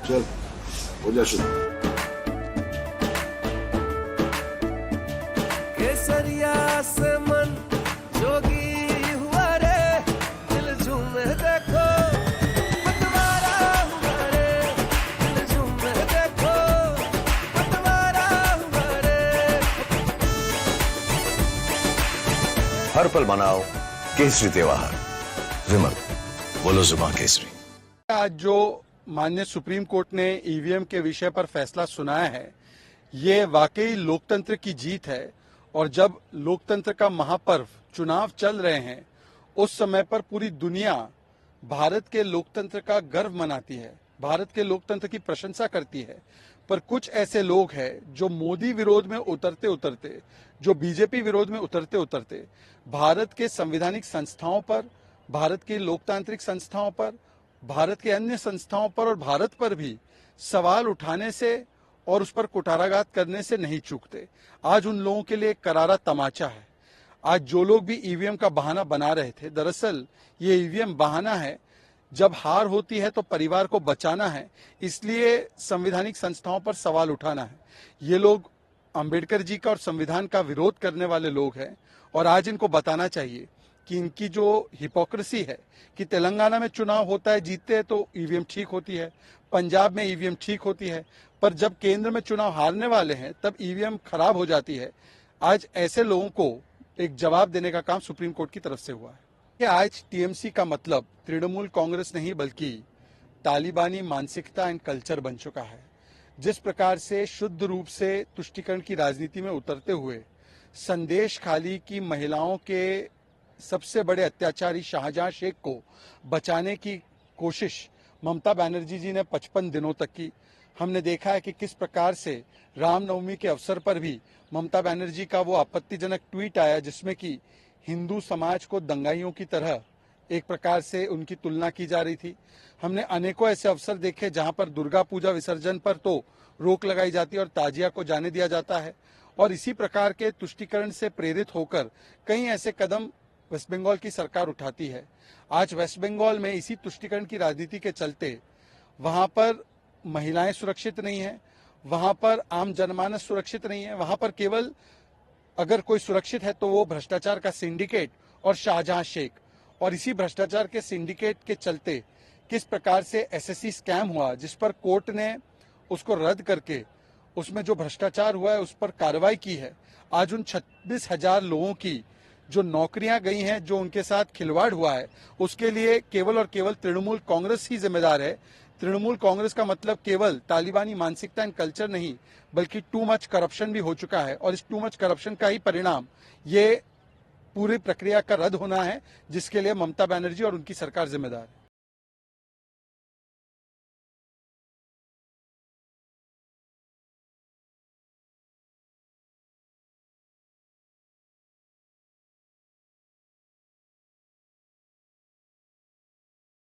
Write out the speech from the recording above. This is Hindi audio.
चल हो जा शुरू। केसरिया से मन जोगी हुआ रे, दिल झूमे देखो पतवारा हुआ रे, दिल झूमे देखो पतवारा हुआ रे। हर पल मनाओ केसरी त्योहार। विमल, बोलो जुबान केसरी। आज जो माननीय सुप्रीम कोर्ट ने ईवीएम के विषय पर फैसला सुनाया है, ये वाकई लोकतंत्र की जीत है। और जब लोकतंत्र का महापर्व चुनाव चल रहे हैं, उस समय पर पूरी दुनिया भारत के लोकतंत्र का गर्व मनाती है, भारत के लोकतंत्र की प्रशंसा करती है। पर कुछ ऐसे लोग हैं जो मोदी विरोध में उतरते उतरते, जो बीजेपी विरोध में उतरते उतरते भारत के संवैधानिक संस्थाओं पर, भारत की लोकतांत्रिक संस्थाओं पर, भारत के अन्य संस्थाओं पर और भारत पर भी सवाल उठाने से और उस पर कुठाराघात करने से नहीं चूकते। आज उन लोगों के लिए एक करारा तमाचा है। आज जो लोग भी ईवीएम का बहाना बना रहे थे, दरअसल ये ईवीएम बहाना है। जब हार होती है तो परिवार को बचाना है, इसलिए संवैधानिक संस्थाओं पर सवाल उठाना है। ये लोग अंबेडकर जी का और संविधान का विरोध करने वाले लोग हैं और आज इनको बताना चाहिए कि इनकी जो हिपोक्रेसी है कि तेलंगाना में चुनाव होता है, जीतते हैं तो ईवीएम ठीक होती है, पंजाब में ईवीएम ठीक होती है, पर जब केंद्र में चुनाव हारने वाले हैं तब ईवीएम खराब हो जाती है। आज ऐसे लोगों को एक जवाब देने का काम सुप्रीम कोर्ट की तरफ से हुआ है कि आज टीएमसी का मतलब तृणमूल कांग्रेस नहीं बल्कि तालिबानी मानसिकता एंड कल्चर बन चुका है। जिस प्रकार से शुद्ध रूप से तुष्टीकरण की राजनीति में उतरते हुए संदेश खाली की महिलाओं के सबसे बड़े अत्याचारी शाहजहां शेख को बचाने की कोशिश ममता बनर्जी जी ने 55 दिनों तक की। हमने देखा है कि किस प्रकार से रामनवमी के अवसर पर भी ममता बनर्जी का वो आपत्तिजनक ट्वीट आया जिसमें कि हिंदू समाज को दंगाइयों की तरह एक प्रकार से उनकी तुलना की जा रही थी। हमने अनेकों ऐसे अवसर देखे जहां पर दुर्गा पूजा विसर्जन पर तो रोक लगाई जाती है और ताजिया को जाने दिया जाता है। और इसी प्रकार के तुष्टीकरण से प्रेरित होकर कई ऐसे कदम वेस्ट बंगाल की सरकार उठाती है। आज वेस्ट बंगाल में इसी तुष्टीकरण की राजनीति के चलते वहां पर महिलाएं सुरक्षित नहीं है, वहां पर आम जनमानस सुरक्षित नहीं है। वहां पर केवल अगर कोई सुरक्षित है तो वो भ्रष्टाचार का सिंडिकेट और शाहजहां शेख। और इसी भ्रष्टाचार के सिंडिकेट के चलते किस प्रकार से एसएससी स्कैम हुआ, जिस पर कोर्ट ने उसको रद्द करके उसमें जो भ्रष्टाचार हुआ है उस पर कार्रवाई की है। आज उन 26,000 लोगों की जो नौकरियां गई हैं, जो उनके साथ खिलवाड़ हुआ है, उसके लिए केवल और केवल तृणमूल कांग्रेस ही जिम्मेदार है। तृणमूल कांग्रेस का मतलब केवल तालिबानी मानसिकता एंड कल्चर नहीं बल्कि टू मच करप्शन भी हो चुका है। और इस टू मच करप्शन का ही परिणाम ये पूरी प्रक्रिया का रद्द होना है, जिसके लिए ममता बनर्जी और उनकी सरकार जिम्मेदार है।